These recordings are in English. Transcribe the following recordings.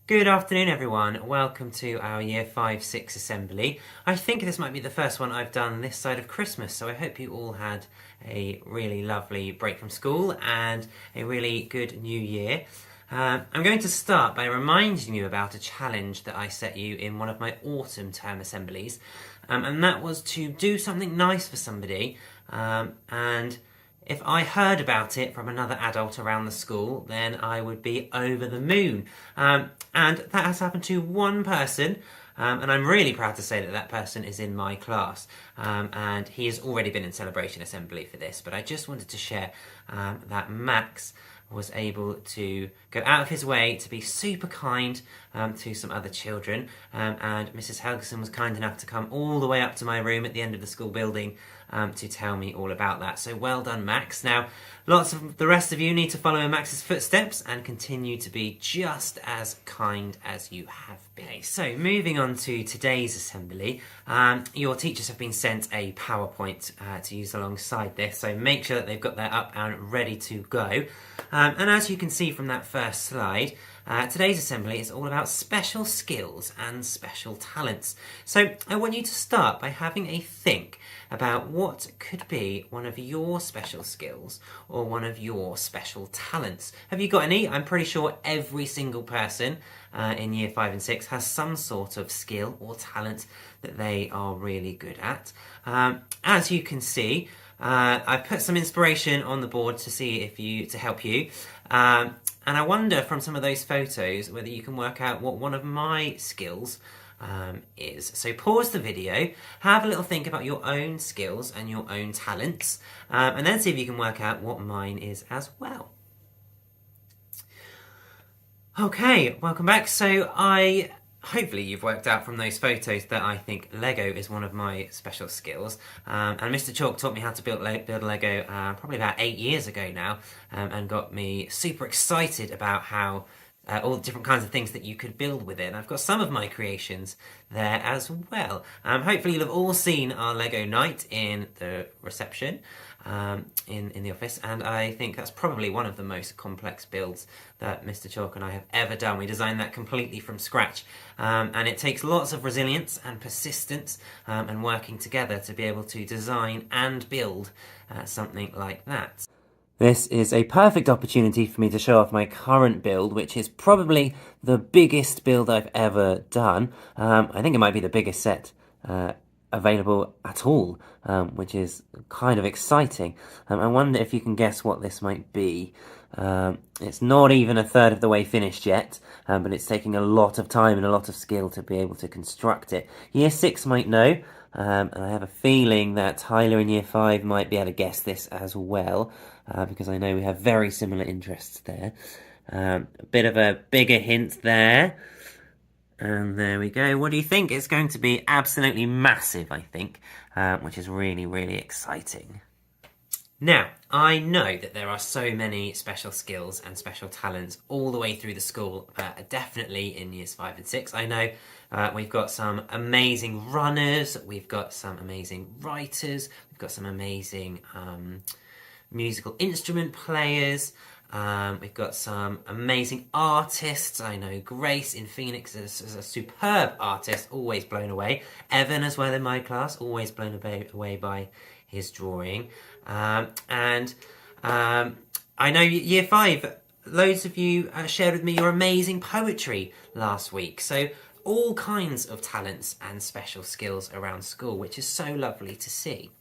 Good afternoon, everyone. Welcome to our Year 5-6 assembly. I think this might be the first one I've done this side of Christmas, so I hope you all had a really lovely break from school and a really good new year. I'm going to start by reminding you about a challenge that I set you in one of my autumn term assemblies, and that was to do something nice for somebody, and if I heard about it from another adult around the school, then I would be over the moon. And that has happened to one person, and I'm really proud to say that that person is in my class. And he has already been in celebration assembly for this, but I just wanted to share that Max was able to go out of his way to be super kind to some other children, and Mrs. Helgeson was kind enough to come all the way up to my room at the end of the school building to tell me all about that. So well done, Max. Now, lots of the rest of you need to follow in Max's footsteps and continue to be just as kind as you have been. Okay, so moving on to today's assembly, your teachers have been sent a PowerPoint to use alongside this, so make sure that they've got that up and ready to go. And as you can see from that first slide, today's assembly is all about special skills and special talents. So I want you to start by having a think about what could be one of your special skills or one of your special talents. Have you got any? I'm pretty sure every single person in Year 5 and 6 has some sort of skill or talent that they are really good at. As you can see, I've put some inspiration on the board to help you. And I wonder from some of those photos whether you can work out what one of my skills is. So pause the video, have a little think about your own skills and your own talents, and then see if you can work out what mine is as well. Okay, welcome back. So hopefully you've worked out from those photos that I think Lego is one of my special skills. And Mr. Chalk taught me how to build Lego probably about 8 years ago now, and got me super excited about how all the different kinds of things that you could build with it. And I've got some of my creations there as well. Hopefully you'll have all seen our Lego night in the reception in the office, and I think that's probably one of the most complex builds that Mr. Chalk and I have ever done. We designed that completely from scratch, and it takes lots of resilience and persistence and working together to be able to design and build something like that. This is a perfect opportunity for me to show off my current build, which is probably the biggest build I've ever done. I think it might be the biggest set available at all, which is kind of exciting. I wonder if you can guess what this might be. It's not even a third of the way finished yet, but it's taking a lot of time and a lot of skill to be able to construct it. Year 6 might know, and I have a feeling that Tyler in Year 5 might be able to guess this as well, because I know we have very similar interests there. A bit of a bigger hint there. And there we go. What do you think? It's going to be absolutely massive, I think, which is really, really exciting. Now, I know that there are so many special skills and special talents all the way through the school, definitely in Years 5 and 6. I know we've got some amazing runners, we've got some amazing writers, we've got some amazing musical instrument players, we've got some amazing artists. I know Grace in Phoenix is a superb artist, always blown away. Evan as well in my class, always blown away by his drawing. And I know Year 5, loads of you shared with me your amazing poetry last week. So all kinds of talents and special skills around school, which is so lovely to see.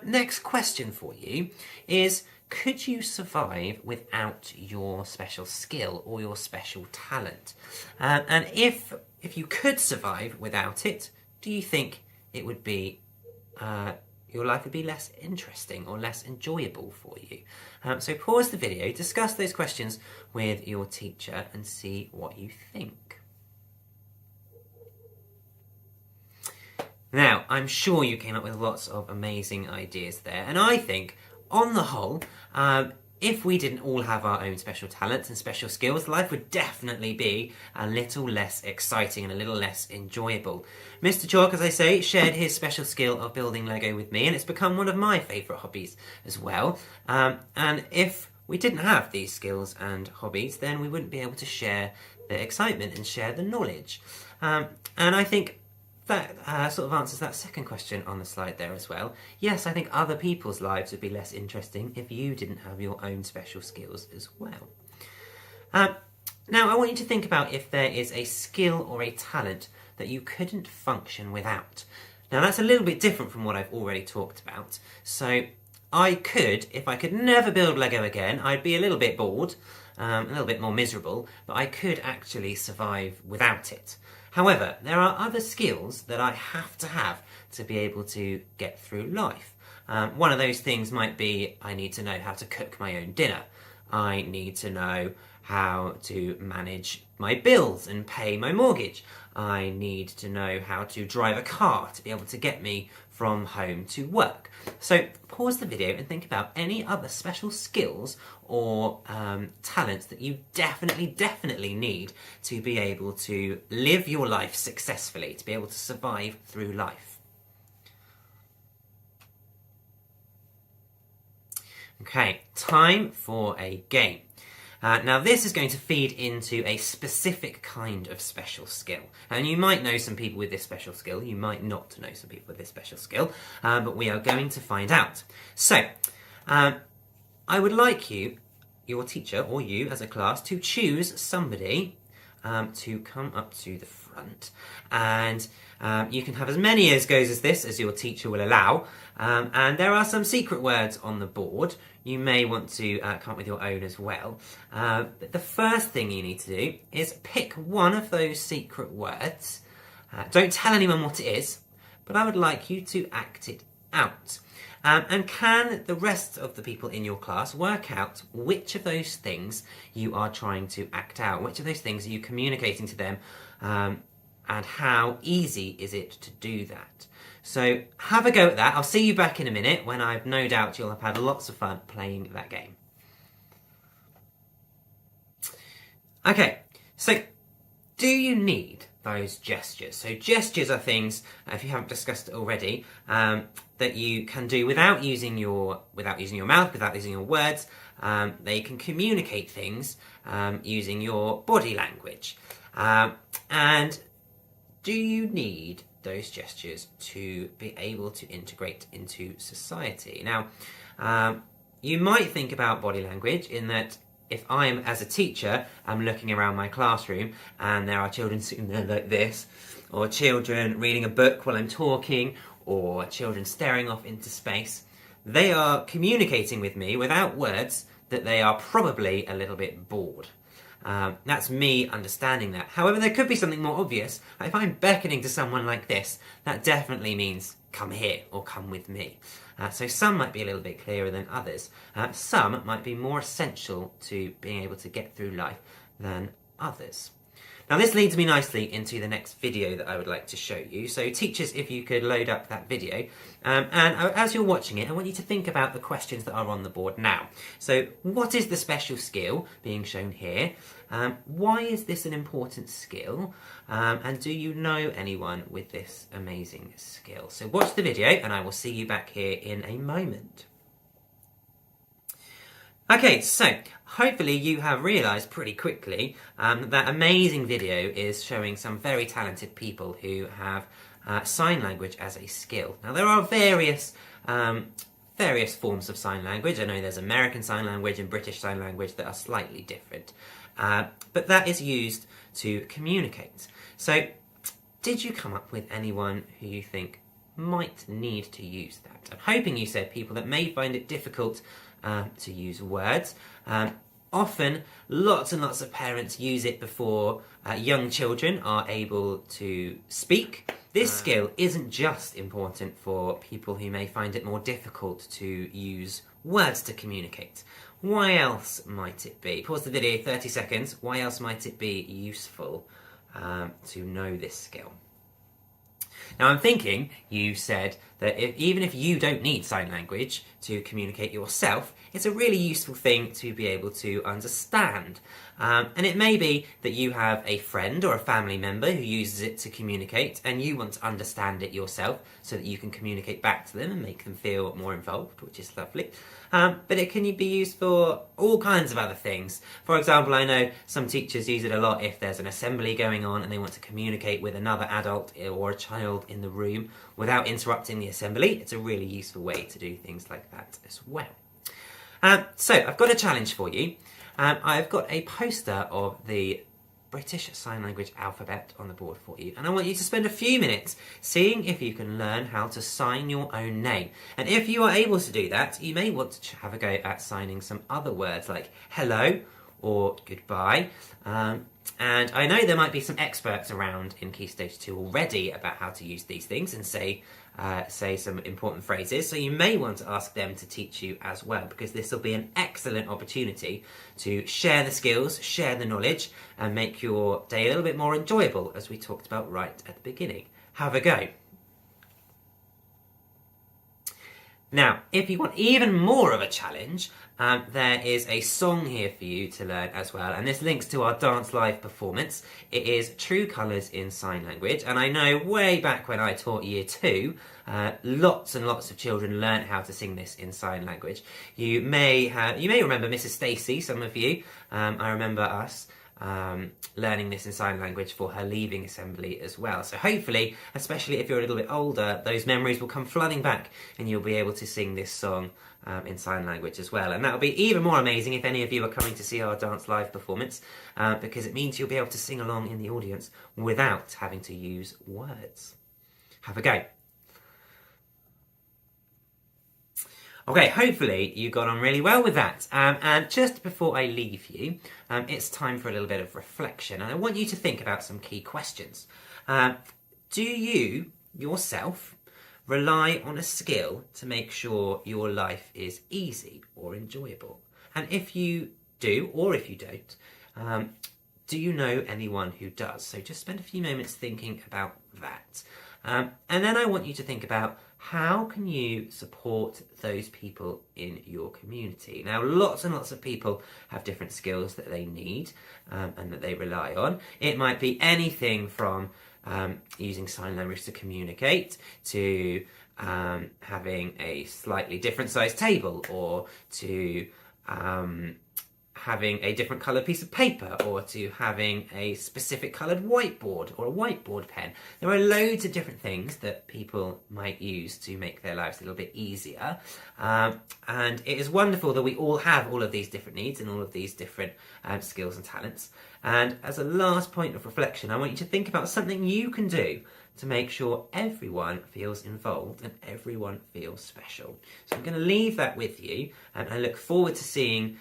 Next question for you is, could you survive without your special skill or your special talent? And if you could survive without it, do you think it would be your life would be less interesting or less enjoyable for you? So pause the video, discuss those questions with your teacher and see what you think. Now, I'm sure you came up with lots of amazing ideas there, and I think, on the whole, if we didn't all have our own special talents and special skills, life would definitely be a little less exciting and a little less enjoyable. Mr. Chalk, as I say, shared his special skill of building Lego with me, and it's become one of my favourite hobbies as well. And if we didn't have these skills and hobbies, then we wouldn't be able to share the excitement and share the knowledge. And I think that sort of answers that second question on the slide there as well. Yes, I think other people's lives would be less interesting if you didn't have your own special skills as well. Now, I want you to think about if there is a skill or a talent that you couldn't function without. Now, that's a little bit different from what I've already talked about. So, if I could never build Lego again, I'd be a little bit bored, a little bit more miserable, but I could actually survive without it. However, there are other skills that I have to be able to get through life. One of those things might be I need to know how to cook my own dinner. I need to know how to manage my bills and pay my mortgage. I need to know how to drive a car to be able to get me from home to work. So pause the video and think about any other special skills or talents that you definitely need to be able to live your life successfully, to be able to survive through life. Okay, time for a game. Now this is going to feed into a specific kind of special skill. And you might know some people with this special skill, you might not know some people with this special skill, but we are going to find out. So, I would like you, your teacher, or you as a class, to choose somebody to come up to the front. And you can have as many as goes as this as your teacher will allow. And there are some secret words on the board. You may want to come up with your own as well. But the first thing you need to do is pick one of those secret words. Don't tell anyone what it is, but I would like you to act it out. And can the rest of the people in your class work out which of those things you are trying to act out? Which of those things are you communicating to them? And how easy is it to do that? So have a go at that. I'll see you back in a minute when I've no doubt you'll have had lots of fun playing that game. Okay, so do you need those gestures? So gestures are things, if you haven't discussed it already, that you can do without using your mouth, without using your words. They can communicate things using your body language. And do you need those gestures to be able to integrate into society? Now, you might think about body language in that if I'm, as a teacher, I'm looking around my classroom and there are children sitting there like this, or children reading a book while I'm talking, or children staring off into space, they are communicating with me without words that they are probably a little bit bored. That's me understanding that. However, there could be something more obvious. If I'm beckoning to someone like this, that definitely means come here or come with me. So some might be a little bit clearer than others. Some might be more essential to being able to get through life than others. Now this leads me nicely into the next video that I would like to show you. So teachers, if you could load up that video. And as you're watching it, I want you to think about the questions that are on the board now. So what is the special skill being shown here? Why is this an important skill? And do you know anyone with this amazing skill? So watch the video and I will see you back here in a moment. Okay, so hopefully you have realised pretty quickly that amazing video is showing some very talented people who have sign language as a skill. Now there are various forms of sign language. I know there's American Sign Language and British Sign Language that are slightly different. But that is used to communicate. So did you come up with anyone who you think might need to use that? I'm hoping you said people that may find it difficult to use words. Often, lots and lots of parents use it before young children are able to speak. This skill isn't just important for people who may find it more difficult to use words to communicate. Why else might it be? Pause the video 30 seconds. Why else might it be useful to know this skill? Now I'm thinking you said that even if you don't need sign language to communicate yourself, it's a really useful thing to be able to understand. And it may be that you have a friend or a family member who uses it to communicate, and you want to understand it yourself so that you can communicate back to them and make them feel more involved, which is lovely. But it can be used for all kinds of other things. For example, I know some teachers use it a lot if there's an assembly going on and they want to communicate with another adult or a child in the room without interrupting the assembly. It's a really useful way to do things like that as well. So I've got a challenge for you. I've got a poster of the British Sign Language alphabet on the board for you, and I want you to spend a few minutes seeing if you can learn how to sign your own name. And if you are able to do that, you may want to have a go at signing some other words like hello or goodbye. And I know there might be some experts around in Key Stage 2 already about how to use these things and say some important phrases, so you may want to ask them to teach you as well, because this will be an excellent opportunity to share the skills, share the knowledge, and make your day a little bit more enjoyable, as we talked about right at the beginning. Have a go. Now, if you want even more of a challenge, there is a song here for you to learn as well, and this links to our Dance Live performance. It is True Colours in Sign Language, and I know way back when I taught Year 2, lots and lots of children learnt how to sing this in sign language. You may remember Mrs. Stacey, some of you. I remember us learning this in sign language for her leaving assembly as well. So hopefully, especially if you're a little bit older, those memories will come flooding back and you'll be able to sing this song in sign language as well. And that'll be even more amazing if any of you are coming to see our Dance Live performance, because it means you'll be able to sing along in the audience without having to use words. Have a go. Okay, hopefully you got on really well with that. And just before I leave you, it's time for a little bit of reflection. And I want you to think about some key questions. Do you, yourself, rely on a skill to make sure your life is easy or enjoyable? And if you do, or if you don't, do you know anyone who does? So just spend a few moments thinking about that. And then I want you to think about, how can you support those people in your community? Now, lots and lots of people have different skills that they need and that they rely on. It might be anything from using sign language to communicate, to having a slightly different sized table, or to having a different coloured piece of paper, or to having a specific coloured whiteboard or a whiteboard pen. There are loads of different things that people might use to make their lives a little bit easier. And it is wonderful that we all have all of these different needs and all of these different skills and talents. And as a last point of reflection, I want you to think about something you can do to make sure everyone feels involved and everyone feels special. So I'm going to leave that with you, and I look forward to seeing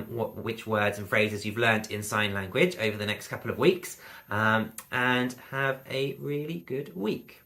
which words and phrases you've learnt in sign language over the next couple of weeks, and have a really good week.